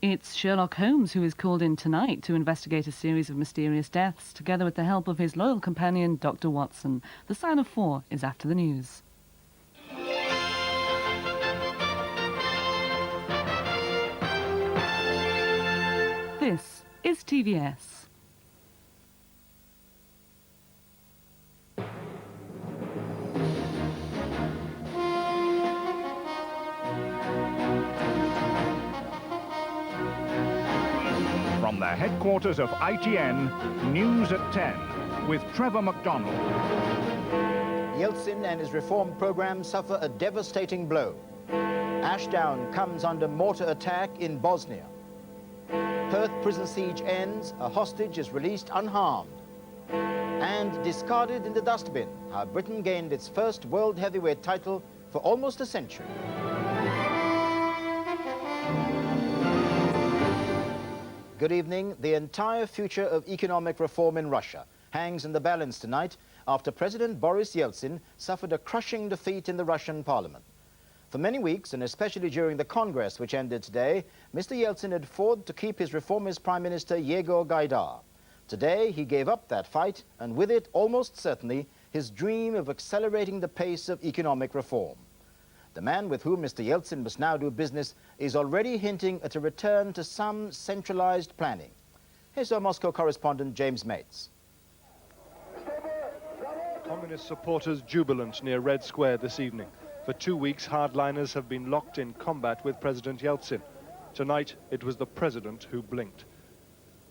It's Sherlock Holmes who is called in tonight to investigate a series of mysterious deaths, together with the help of his loyal companion, Dr. Watson. The Sign of 4 is after the news. This is TVS. From the headquarters of ITN, News at 10, with Trevor McDonald. Yeltsin and his reform program suffer a devastating blow. Ashdown comes under mortar attack in Bosnia. Perth prison siege ends, a hostage is released unharmed. And discarded in the dustbin, how Britain gained its first world heavyweight title for almost a century. Good evening. The entire future of economic reform in Russia hangs in the balance tonight after President Boris Yeltsin suffered a crushing defeat in the Russian parliament. For many weeks, and especially during the Congress which ended today, Mr. Yeltsin had fought to keep his reformist Prime Minister Yegor Gaidar. Today, he gave up that fight, and with it, almost certainly, his dream of accelerating the pace of economic reform. The man with whom Mr. Yeltsin must now do business is already hinting at a return to some centralized planning. Here's our Moscow correspondent, James Mates. Communist supporters jubilant near Red Square this evening. For 2 weeks, hardliners have been locked in combat with President Yeltsin. Tonight, it was the president who blinked.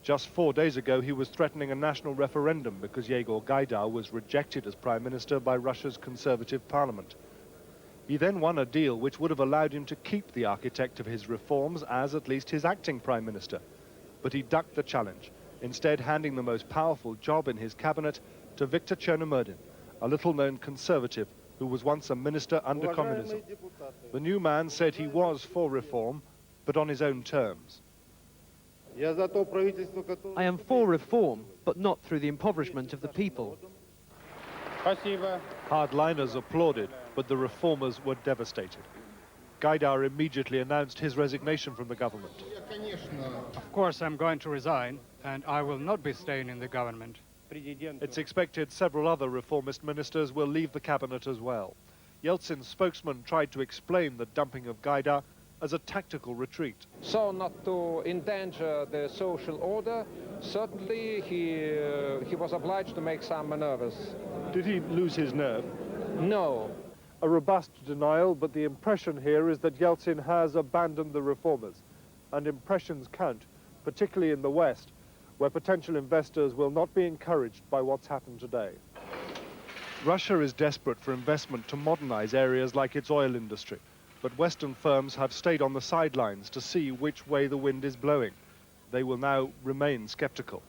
Just 4 days ago, he was threatening a national referendum because Yegor Gaidar was rejected as prime minister by Russia's conservative parliament. He then won a deal which would have allowed him to keep the architect of his reforms as at least his acting prime minister. But he ducked the challenge, instead handing the most powerful job in his cabinet to Viktor Chernomyrdin, a little-known conservative who was once a minister under communism. The new man said he was for reform, but on his own terms. I am for reform, but not through the impoverishment of the people. Hardliners applauded, but the reformers were devastated. Gaidar immediately announced his resignation from the government. Of course, I'm going to resign, and I will not be staying in the government. It's expected several other reformist ministers will leave the cabinet as well. Yeltsin's spokesman tried to explain the dumping of Gaidar as a tactical retreat. So not to endanger the social order, certainly he was obliged to make some maneuvers. Did he lose his nerve? No. A robust denial, but the impression here is that Yeltsin has abandoned the reformers. And impressions count, particularly in the West, where potential investors will not be encouraged by what's happened today. Russia is desperate for investment to modernize areas like its oil industry, but Western firms have stayed on the sidelines to see which way the wind is blowing. They will now remain skeptical.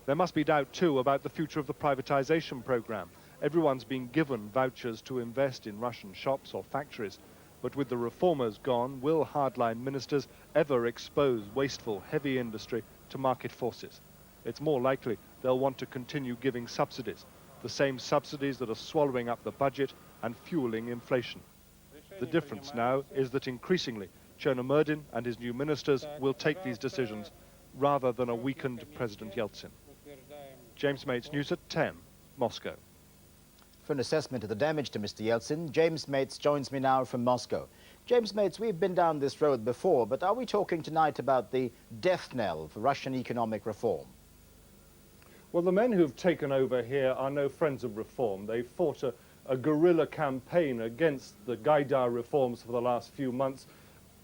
There must be doubt, too, about the future of the privatization program. Everyone's been given vouchers to invest in Russian shops or factories, but with the reformers gone, will hardline ministers ever expose wasteful, heavy industry to market forces? It's more likely they'll want to continue giving subsidies, the same subsidies that are swallowing up the budget and fueling inflation. The difference now is that increasingly Chernomyrdin and his new ministers will take these decisions rather than a weakened President Yeltsin. James Mates, News at 10, Moscow. For an assessment of the damage to Mr. Yeltsin, James Mates joins me now from Moscow. James Mates, we've been down this road before, but are we talking tonight about the death knell for Russian economic reform? Well, the men who've taken over here are no friends of reform. They fought a guerrilla campaign against the Gaidar reforms for the last few months,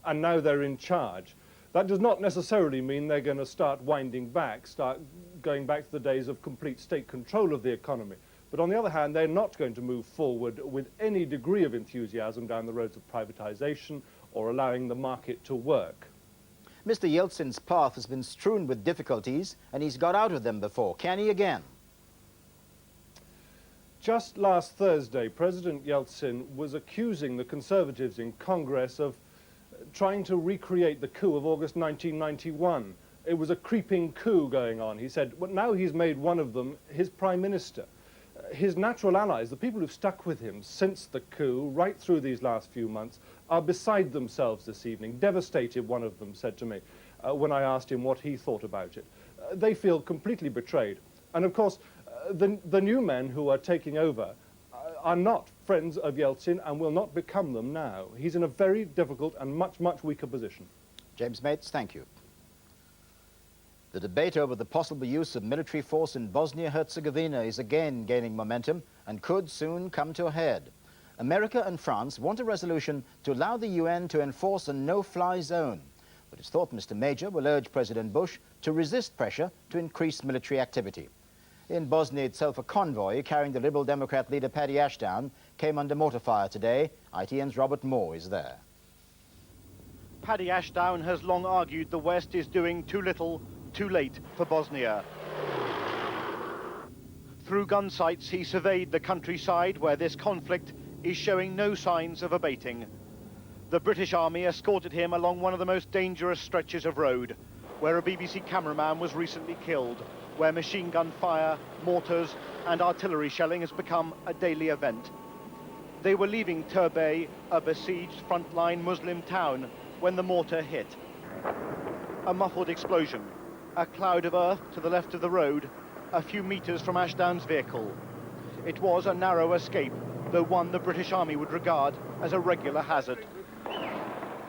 and now they're in charge. That does not necessarily mean they're going to start winding back, start going back to the days of complete state control of the economy. But on the other hand, they're not going to move forward with any degree of enthusiasm down the roads of privatization or allowing the market to work. Mr. Yeltsin's path has been strewn with difficulties, and he's got out of them before. Can he again? Just last Thursday, President Yeltsin was accusing the Conservatives in Congress of trying to recreate the coup of August 1991. It was a creeping coup going on. He said, well, now he's made one of them his prime minister. his natural allies, the people who've stuck with him since the coup, right through these last few months, are beside themselves this evening. Devastated, one of them said to me when I asked him what he thought about it. They feel completely betrayed. And of course, the new men who are taking over are not friends of Yeltsin and will not become them now. He's in a very difficult and much, much weaker position. James Mates, thank you. The debate over the possible use of military force in Bosnia-Herzegovina is again gaining momentum and could soon come to a head. America and France want a resolution to allow the UN to enforce a no-fly zone, but it's thought Mr. Major will urge President Bush to resist pressure to increase military activity. In Bosnia itself, a convoy carrying the Liberal Democrat leader Paddy Ashdown came under mortar fire today. ITN's Robert Moore is there. Paddy Ashdown has long argued the West is doing too little, too late for Bosnia. Through gun sights, he surveyed the countryside where this conflict is showing no signs of abating. The British Army escorted him along one of the most dangerous stretches of road, where a BBC cameraman was recently killed, where machine gun fire, mortars and artillery shelling has become a daily event. They were leaving Turbay, a besieged frontline Muslim town, when the mortar hit. A muffled explosion, a cloud of earth to the left of the road, a few meters from Ashdown's vehicle. It was a narrow escape, though one the British Army would regard as a regular hazard.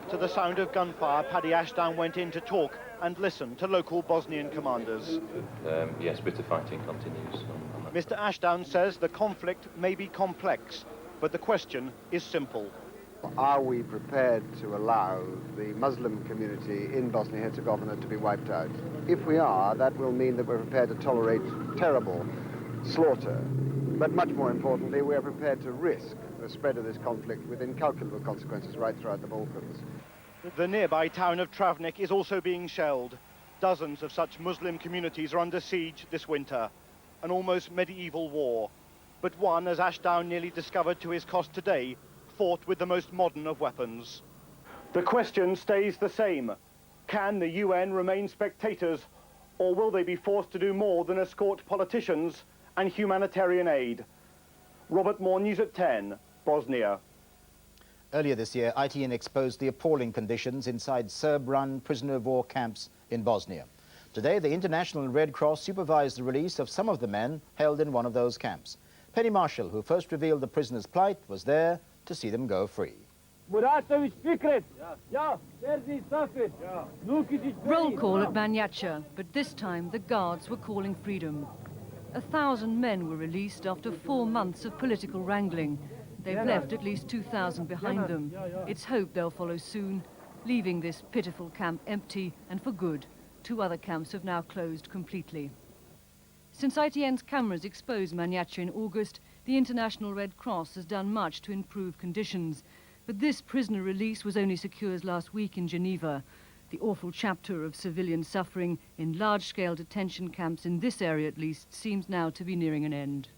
To the sound of gunfire, Paddy Ashdown went in to talk and listen to local Bosnian commanders. Yes, bitter fighting continues. Mr. Ashdown says the conflict may be complex, but the question is simple. Are we prepared to allow the Muslim community in Bosnia-Herzegovina to be wiped out? If we are, that will mean that we're prepared to tolerate terrible slaughter. But much more importantly, we are prepared to risk the spread of this conflict with incalculable consequences right throughout the Balkans. The nearby town of Travnik is also being shelled. Dozens of such Muslim communities are under siege this winter. An almost medieval war, but one, as Ashdown nearly discovered to his cost today, fought with the most modern of weapons. The question stays the same. Can the UN remain spectators, or will they be forced to do more than escort politicians and humanitarian aid? Robert Moore, News at 10, Bosnia. Earlier this year, ITN exposed the appalling conditions inside Serb-run prisoner of war camps in Bosnia. Today, the International Red Cross supervised the release of some of the men held in one of those camps. Penny Marshall, who first revealed the prisoners' plight, was there to see them go free. Roll call at Manjača, but this time the guards were calling freedom. 1,000 men were released after 4 months of political wrangling. They've left at least 2,000 behind them. It's hoped they'll follow soon, leaving this pitiful camp empty and for good. 2 other camps have now closed completely. Since ITN's cameras exposed Manjača in August, the International Red Cross has done much to improve conditions. But this prisoner release was only secured last week in Geneva. The awful chapter of civilian suffering in large-scale detention camps in this area at least seems now to be nearing an end.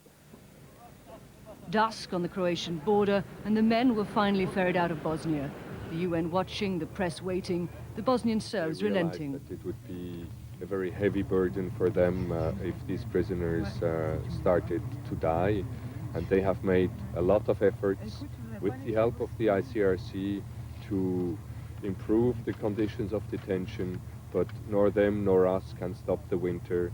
Dusk on the Croatian border, and the men were finally ferried out of Bosnia. The UN watching, the press waiting, the Bosnian Serbs relenting. That it would be a very heavy burden for them if these prisoners started to die, and they have made a lot of efforts with the help of the ICRC to improve the conditions of detention, but nor them nor us can stop the winter.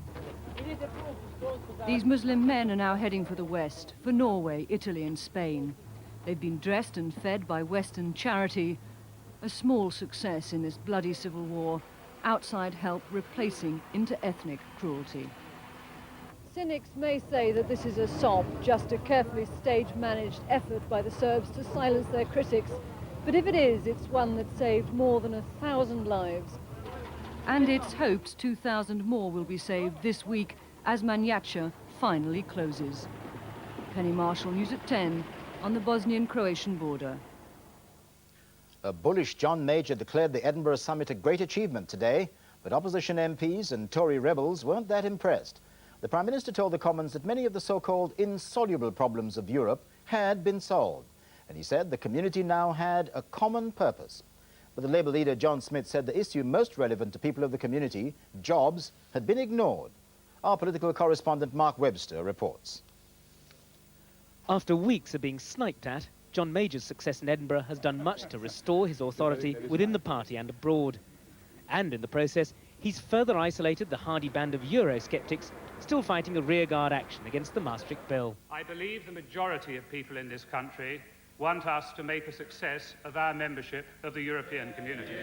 These Muslim men are now heading for the west, for Norway, Italy and Spain. They've been dressed and fed by Western charity, a small success in this bloody civil war, outside help replacing inter-ethnic cruelty. Cynics may say that this is a SOP, just a carefully stage-managed effort by the Serbs to silence their critics. But if it is, it's one that saved more than 1,000 lives. And it's hoped 2,000 more will be saved this week as Manjača finally closes. Penny Marshall, News at 10, on the Bosnian-Croatian border. A bullish John Major declared the Edinburgh summit a great achievement today, but opposition MPs and Tory rebels weren't that impressed. The Prime Minister told the Commons that many of the so-called insoluble problems of Europe had been solved, and he said the community now had a common purpose. But the Labour leader John Smith said the issue most relevant to people of the community, jobs, had been ignored. Our political correspondent Mark Webster reports. After weeks of being sniped at, John Major's success in Edinburgh has done much to restore his authority within the party and abroad. And in the process, he's further isolated the hardy band of Eurosceptics still fighting a rearguard action against the Maastricht Bill. I believe the majority of people in this country want us to make a success of our membership of the European community.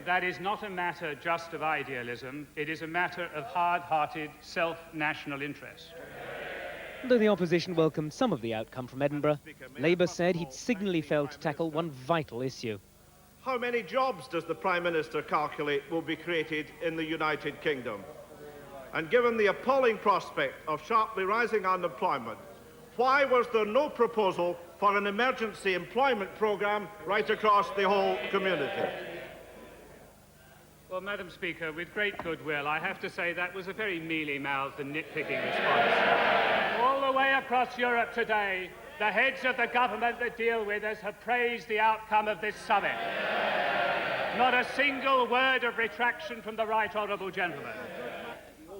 That is not a matter just of idealism, it is a matter of hard-hearted, self-national interest. Though the opposition welcomed some of the outcome from Edinburgh, Labour said he'd signally failed to tackle one vital issue. How many jobs does the Prime Minister calculate will be created in the United Kingdom? And given the appalling prospect of sharply rising unemployment, why was there no proposal for an emergency employment programme right across the whole community? Well, Madam Speaker, with great goodwill, I have to say that was a very mealy-mouthed and nitpicking response. All the way across Europe today, the heads of the government that deal with us have praised the outcome of this summit. Not a single word of retraction from the right honourable gentleman.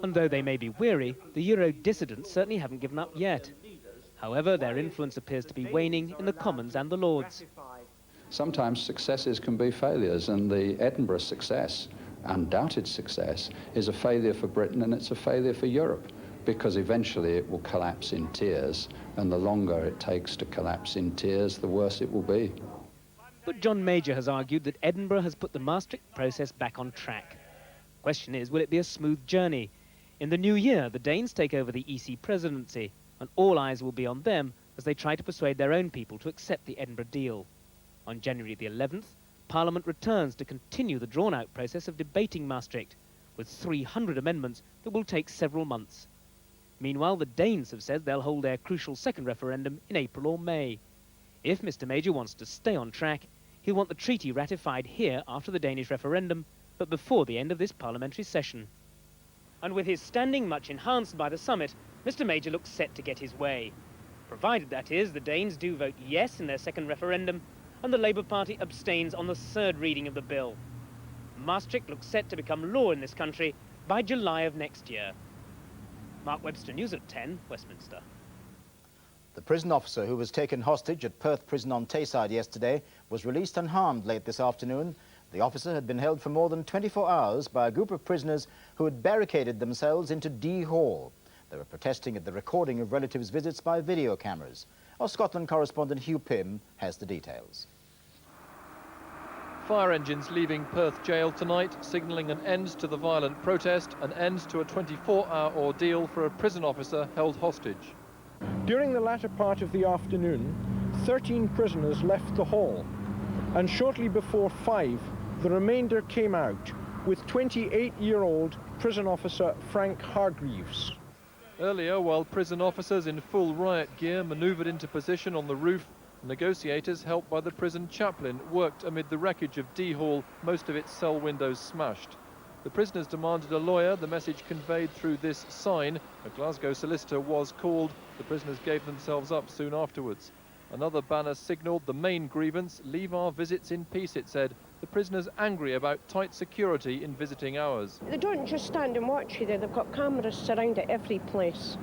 And though they may be weary, the Euro dissidents certainly haven't given up yet. However, their influence appears to be waning in the Commons and the Lords. Sometimes successes can be failures, and the Edinburgh success, undoubted success, is a failure for Britain and it's a failure for Europe, because eventually it will collapse in tears, and the longer it takes to collapse in tears, the worse it will be. But John Major has argued that Edinburgh has put the Maastricht process back on track. The question is, will it be a smooth journey? In the new year, the Danes take over the EC presidency, and all eyes will be on them as they try to persuade their own people to accept the Edinburgh deal. On January the 11th, Parliament returns to continue the drawn-out process of debating Maastricht, with 300 amendments that will take several months. Meanwhile, the Danes have said they'll hold their crucial second referendum in April or May. If Mr Major wants to stay on track, he'll want the treaty ratified here after the Danish referendum, but before the end of this parliamentary session. And with his standing much enhanced by the summit, Mr Major looks set to get his way. Provided, that is, the Danes do vote yes in their second referendum, and the Labour Party abstains on the third reading of the bill. Maastricht looks set to become law in this country by July of next year. Mark Webster, News at 10, Westminster. The prison officer who was taken hostage at Perth Prison on Tayside yesterday was released unharmed late this afternoon. The officer had been held for more than 24 hours by a group of prisoners who had barricaded themselves into D Hall. They were protesting at the recording of relatives' visits by video cameras. Our Scotland correspondent Hugh Pym has the details. Fire engines leaving Perth jail tonight, signalling an end to the violent protest, an end to a 24-hour ordeal for a prison officer held hostage. During the latter part of the afternoon, 13 prisoners left the hall, and shortly before 5, the remainder came out, with 28-year-old prison officer Frank Hargreaves. Earlier, while prison officers in full riot gear manoeuvred into position on the roof, negotiators, helped by the prison chaplain, worked amid the wreckage of D Hall, most of its cell windows smashed. The prisoners demanded a lawyer, the message conveyed through this sign. A Glasgow solicitor was called. The prisoners gave themselves up soon afterwards. Another banner signalled the main grievance, leave our visits in peace, it said. The prisoners angry about tight security in visiting hours. They don't just stand and watch you there, they've got cameras surrounded every place.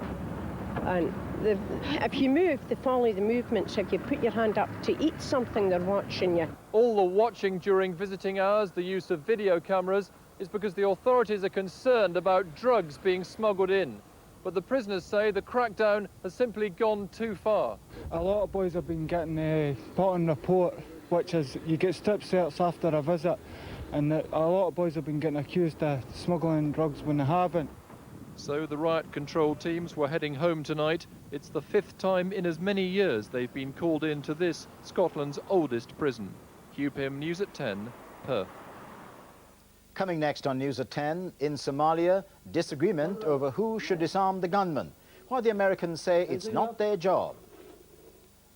And if you move, they follow the movements. If you put your hand up to eat something, they're watching you. All the watching during visiting hours, the use of video cameras, is because the authorities are concerned about drugs being smuggled in. But the prisoners say the crackdown has simply gone too far. A lot of boys have been getting put on report, which is you get strip searched after a visit, and a lot of boys have been getting accused of smuggling drugs when they haven't. So the riot control teams were heading home tonight. It's the 5th time in as many years they've been called in to this, Scotland's oldest prison. Hugh Pym, News at 10, Perth. Coming next on News at 10, in Somalia, disagreement over who should disarm the gunman, while the Americans say it's not their job.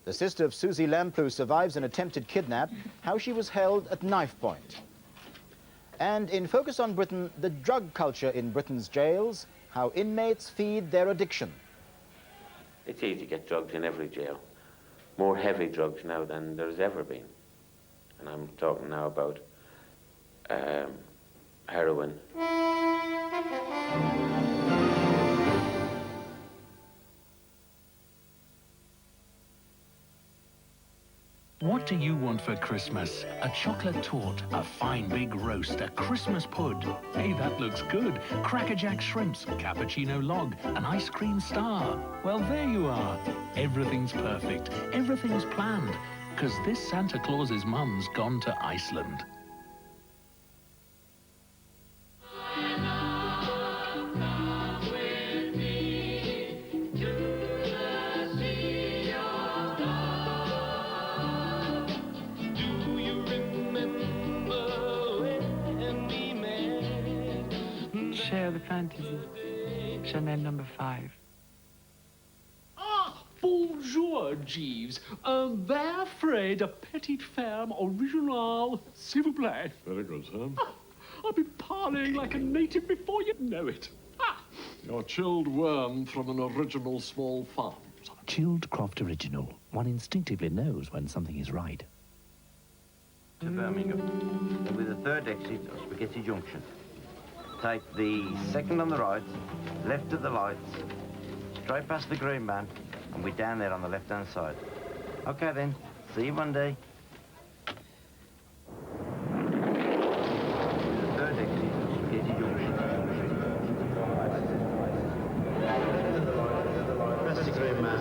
The sister of Susie Lamplugh survives an attempted kidnap, how she was held at knife point. And in Focus on Britain, the drug culture in Britain's jails, how inmates feed their addiction. It's easy to get drugs in every jail. More heavy drugs now than there's ever been. And I'm talking now about heroin. The What do you want for Christmas? A chocolate torte, a fine big roast, a Christmas pud. Hey, that looks good. Cracker Jack shrimps, cappuccino log, an ice cream star. Well, there you are. Everything's perfect. Everything's planned. Because this Santa Claus's mum's gone to Iceland. Share the fantasy. Chanel number 5. Ah, bonjour, Jeeves. Un verre frais de petite ferme original, s'il vous plaît. Very good, sir. I'll be parleying like a native before you know it. Your chilled worm from an original small farm. Chilled Croft Original. One instinctively knows when something is right. To Birmingham, with the third exit of Spaghetti Junction. Take the second on the right, left of the lights, straight past the green man, and we're down there on the left-hand side. Okay then, see you Monday. The third exit of Spaghetti Junction. Past the green man.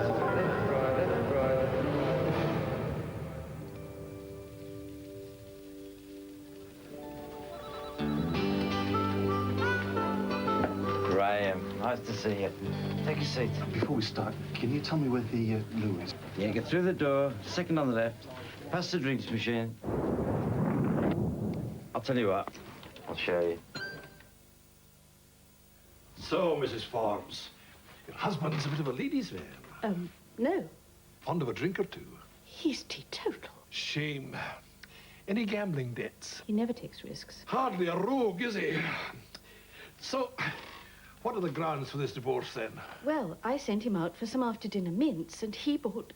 Nice to see you. Take a seat. Before we start, can you tell me where the loo is? Yeah, get through the door, second on the left, past the drinks machine. I'll tell you what, I'll show you. So, Mrs. Forbes, your husband's a bit of a ladies' man. No. Fond of a drink or two. He's teetotal. Shame. Any gambling debts? He never takes risks. Hardly a rogue, is he? So, what are the grounds for this divorce, then? Well, I sent him out for some after-dinner mints, and he bought...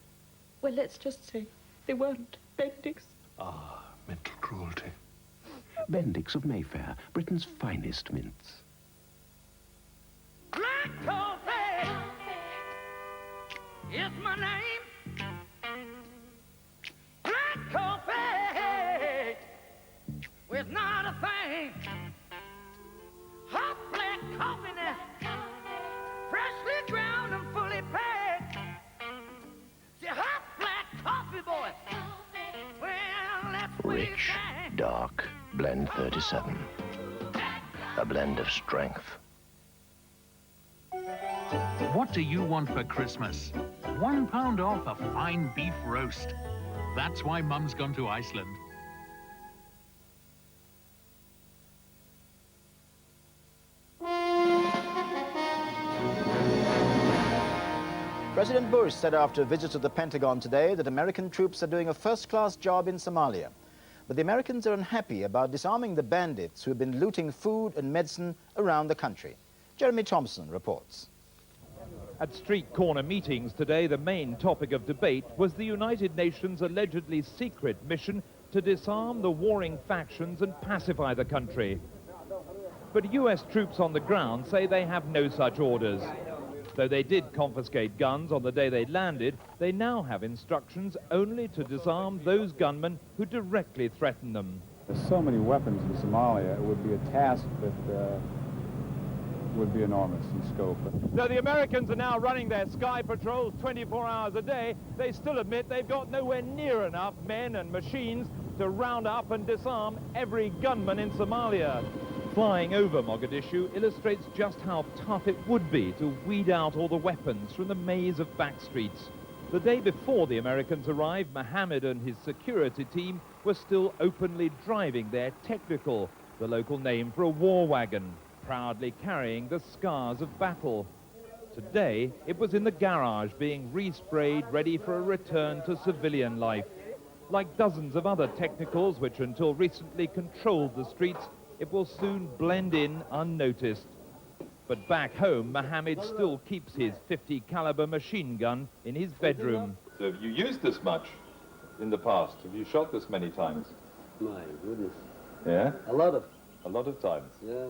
Well, let's just say they weren't Bendicks. Ah, mental cruelty. Bendicks of Mayfair, Britain's finest mints. Black coffee is my name. Black coffee with not a thing. Hot black coffee now, freshly ground and fully packed. See, hot black coffee, boy. Well, that's what it's Rich, like. dark, blend 37. A blend of strength. What do you want for Christmas? £1 off a fine beef roast. That's why Mum's gone to Iceland. President Bush said after a visit to the Pentagon today that American troops are doing a first-class job in Somalia. But the Americans are unhappy about disarming the bandits who have been looting food and medicine around the country. Jeremy Thompson reports. At street corner meetings today, the main topic of debate was the United Nations' allegedly secret mission to disarm the warring factions and pacify the country. But US troops on the ground say they have no such orders. Though they did confiscate guns on the day they landed, they now have instructions only to disarm those gunmen who directly threaten them. There's so many weapons in Somalia, it would be a task that would be enormous in scope. Though the Americans are now running their sky patrols 24 hours a day, they still admit they've got nowhere near enough men and machines to round up and disarm every gunman in Somalia. Flying over Mogadishu illustrates just how tough it would be to weed out all the weapons from the maze of back streets. The day before the Americans arrived, Mohammed and his security team were still openly driving their technical, the local name for a war wagon, proudly carrying the scars of battle. Today, it was in the garage being resprayed, ready for a return to civilian life. Like dozens of other technicals which until recently controlled the streets, it will soon blend in unnoticed. But back home, Mohammed still keeps his .50 caliber machine gun in his bedroom. So have you used this much in the past? Have you shot this many times? My goodness. Yeah? A lot of times. Yeah.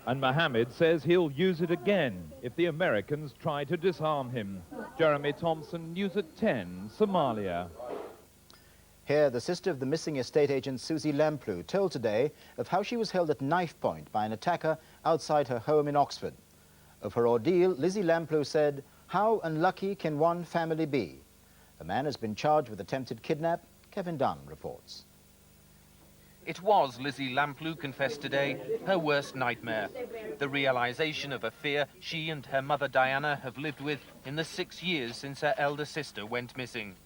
And Mohammed says he'll use it again if the Americans try to disarm him. Jeremy Thompson, News at 10, Somalia. Here, the sister of the missing estate agent Susie Lamplugh told today of how she was held at knife point by an attacker outside her home in Oxford. Of her ordeal, Lizzie Lamplugh said, "How unlucky can one family be?" A man has been charged with attempted kidnap. Kevin Dunn reports. It was, Lizzie Lamplugh confessed today, her worst nightmare. The realisation of a fear she and her mother Diana have lived with in the 6 years since her elder sister went missing.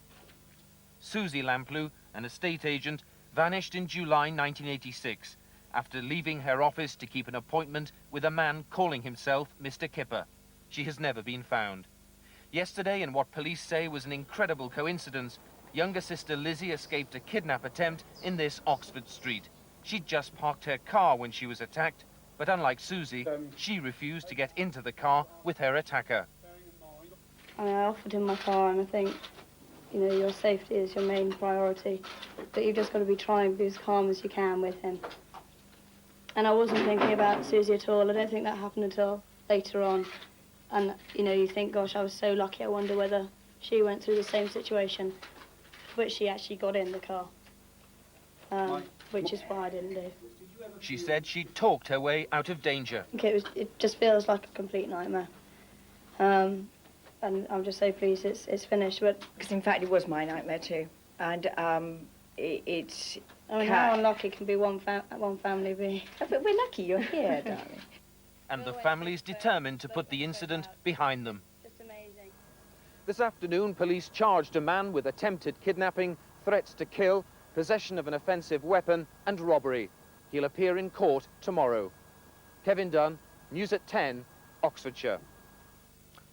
Susie Lamplugh, an estate agent, vanished in July 1986 after leaving her office to keep an appointment with a man calling himself Mr. Kipper. She has never been found. Yesterday, in what police say was an incredible coincidence, younger sister Lizzie escaped a kidnap attempt in this Oxford street. She'd just parked her car when she was attacked, but unlike Susie, she refused to get into the car with her attacker. I offered him my car, and I think, you know, your safety is your main priority, but you've just got to be trying to be as calm as you can with him. And I wasn't thinking about Susie at all. I don't think that happened until later on. And, you know, you think, gosh, I was so lucky. I wonder whether she went through the same situation, but she actually got in the car, which is what I didn't do. She said she talked her way out of danger. Okay, it just feels like a complete nightmare. And I'm just so pleased it's finished. But because in fact it was my nightmare too, and it's. I mean, how unlucky can be one family be? But we're lucky you're here, darling. And the family's determined to put the incident behind them. Just amazing. This afternoon, police charged a man with attempted kidnapping, threats to kill, possession of an offensive weapon, and robbery. He'll appear in court tomorrow. Kevin Dunn, News at 10, Oxfordshire.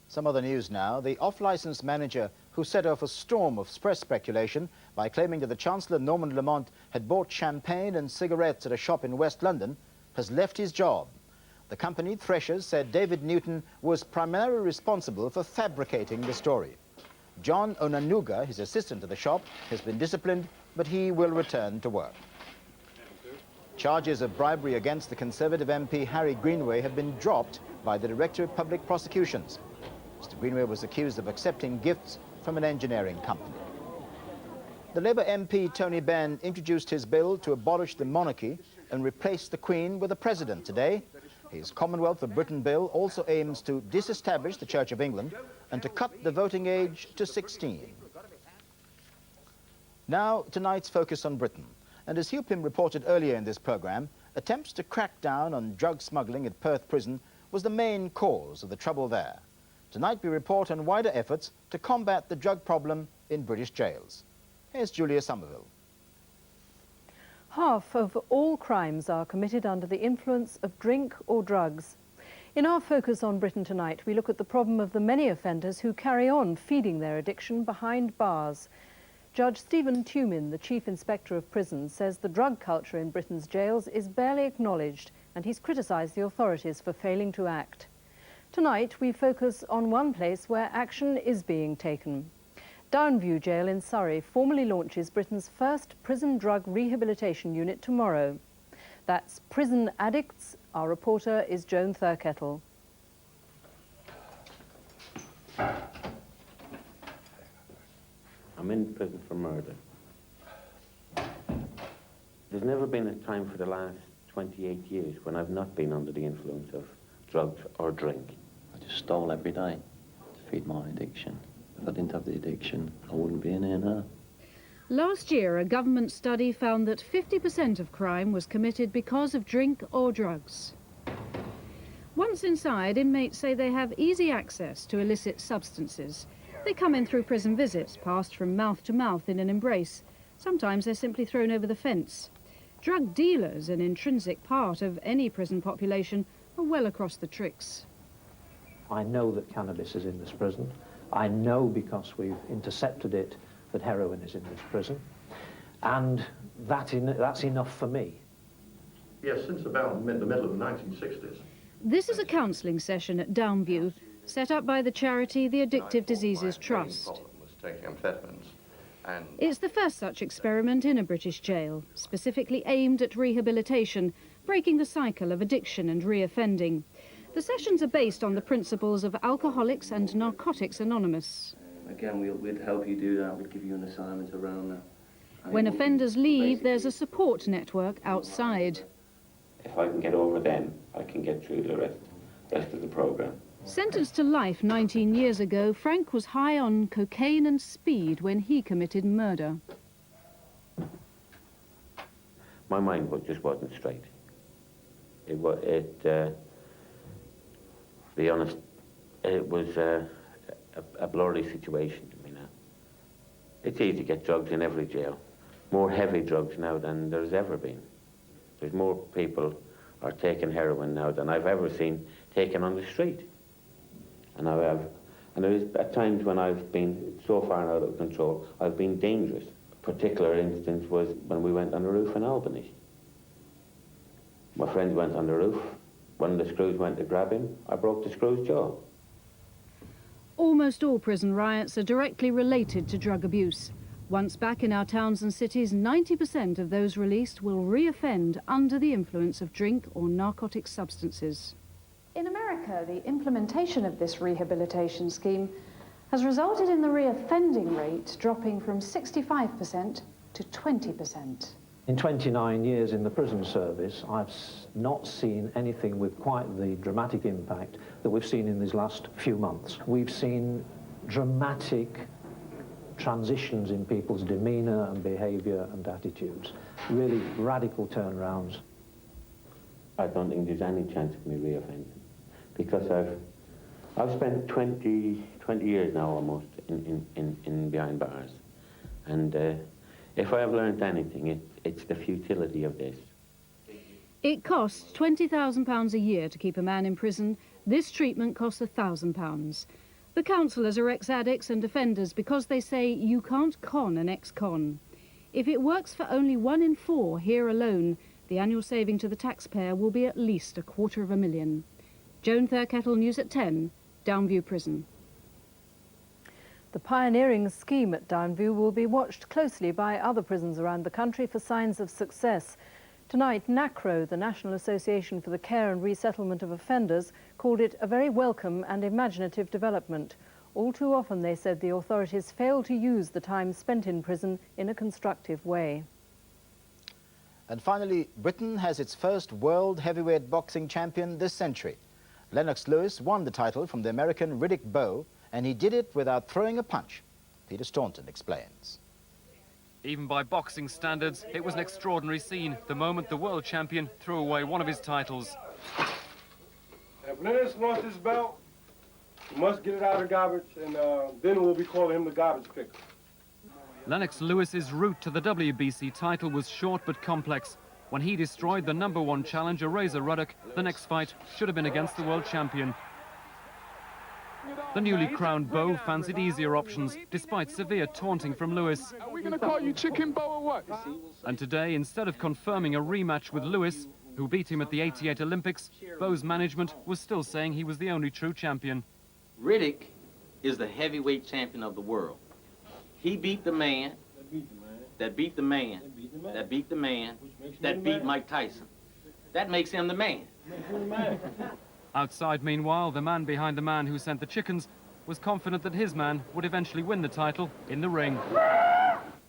Some other news now. The off-licensed manager who set off a storm of press speculation by claiming that the Chancellor Norman Lamont had bought champagne and cigarettes at a shop in West London has left his job. The company, Threshers, said David Newton was primarily responsible for fabricating the story. John Onanuga, his assistant at the shop, has been disciplined, but he will return to work. Charges of bribery against the Conservative MP Harry Greenway have been dropped by the Director of Public Prosecutions. Mr. Greenway was accused of accepting gifts from an engineering company. The Labour MP Tony Benn introduced his bill to abolish the monarchy and replace the Queen with a president today. His Commonwealth of Britain bill also aims to disestablish the Church of England and to cut the voting age to 16. Now, tonight's focus on Britain. And as Hugh Pym reported earlier in this programme, attempts to crack down on drug smuggling at Perth prison was the main cause of the trouble there. Tonight we report on wider efforts to combat the drug problem in British jails. Here's Julia Somerville. Half of all crimes are committed under the influence of drink or drugs. In our focus on Britain tonight, we look at the problem of the many offenders who carry on feeding their addiction behind bars. Judge Stephen Tumin, the Chief Inspector of Prisons, says the drug culture in Britain's jails is barely acknowledged, and he's criticised the authorities for failing to act. Tonight, we focus on one place where action is being taken. Downview Jail in Surrey formally launches Britain's first prison drug rehabilitation unit tomorrow. That's Prison Addicts. Our reporter is Joan Thurkettle. I'm in prison for murder. There's never been a time for the last 28 years when I've not been under the influence of drugs or drink. I just stole every day to feed my addiction. If I didn't have the addiction, I wouldn't be in here now. Last year, a government study found that 50% of crime was committed because of drink or drugs. Once inside, inmates say they have easy access to illicit substances. They come in through prison visits, passed from mouth to mouth in an embrace. Sometimes they're simply thrown over the fence. Drug dealers, an intrinsic part of any prison population, are well across the tricks. I know that cannabis is in this prison. I know, because we've intercepted it, that heroin is in this prison. And that's enough for me. Yes, since about the middle of the 1960s. This is a counselling session at Downview, set up by the charity the Addictive Diseases Trust. Was taking amphetamines. And it's the first such experiment in a British jail, specifically aimed at rehabilitation, breaking the cycle of addiction and reoffending. The sessions are based on the principles of Alcoholics and Narcotics Anonymous. Again, we'd help you do that. We'd give you an assignment around When offenders leave, there's a support network outside. If I can get over them, I can get through the rest of the programme. Sentenced to life 19 years ago, Frank was high on cocaine and speed when he committed murder. My mind just wasn't straight. To be honest, it was a blurry situation to me now. It's easy to get drugs in every jail. More heavy drugs now than there's ever been. There's more people are taking heroin now than I've ever seen taken on the street. And there is at times when I've been so far out of control, I've been dangerous. A particular instance was when we went on the roof in Albany. My friends went on the roof. One of the screws went to grab him. I broke the screw's jaw. Almost all prison riots are directly related to drug abuse. Once back in our towns and cities, 90% of those released will re-offend under the influence of drink or narcotic substances. In America, the implementation of this rehabilitation scheme has resulted in the re-offending rate dropping from 65% to 20%. In 29 years in the prison service, I've not seen anything with quite the dramatic impact that we've seen in these last few months. We've seen dramatic transitions in people's demeanour and behaviour and attitudes, really radical turnarounds. I don't think there's any chance of me re-offending, because I've spent 20 years now almost in behind bars, and if I have learned anything, it's the futility of this. It costs £20,000 a year to keep a man in prison. This treatment costs £1,000. The counsellors are ex-addicts and offenders because they say you can't con an ex-con. If it works for only 1 in 4 here alone, the annual saving to the taxpayer will be at least £250,000. Joan Thurkettle, News at 10, Downview Prison. The pioneering scheme at Downview will be watched closely by other prisons around the country for signs of success. Tonight, NACRO, the National Association for the Care and Resettlement of Offenders, called it a very welcome and imaginative development. All too often, they said, the authorities fail to use the time spent in prison in a constructive way. And finally, Britain has its first world heavyweight boxing champion this century. Lennox Lewis won the title from the American Riddick Bowe, and he did it without throwing a punch. Peter Staunton explains. Even by boxing standards, it was an extraordinary scene the moment the world champion threw away one of his titles. If Lennox lost his belt, he must get it out of the garbage, and then we'll be calling him the garbage picker. Lennox Lewis's route to the WBC title was short but complex. When he destroyed the #1 challenger Razor Ruddock, the next fight should have been against the world champion. The newly crowned Bowe fancied easier options, despite severe taunting from Lewis. Are we going to call you Chicken Bowe or what? And today, instead of confirming a rematch with Lewis, who beat him at the '88 Olympics, Bowe's management was still saying he was the only true champion. Riddick is the heavyweight champion of the world. He beat the man that beat the man that beat the man that beat Mike Tyson. That makes him the man. Outside, meanwhile, the man behind the man who sent the chickens was confident that his man would eventually win the title in the ring.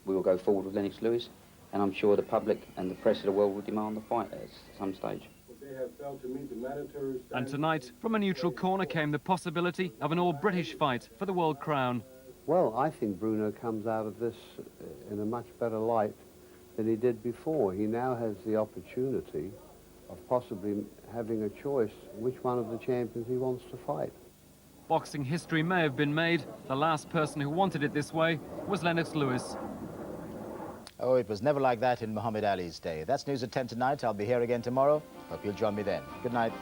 We will go forward with Lennox Lewis, and I'm sure the public and the press of the world will demand the fight at some stage. They have failed to meet the mandatory And tonight, from a neutral corner came the possibility of an all-British fight for the world crown. Well, I think Bruno comes out of this in a much better light than he did before. He now has the opportunity of possibly having a choice which one of the champions he wants to fight. Boxing history may have been made. The last person who wanted it this way was Lennox Lewis. Oh, it was never like that in Muhammad Ali's day. That's News at 10 tonight. I'll be here again tomorrow. Hope you'll join me then. Good night.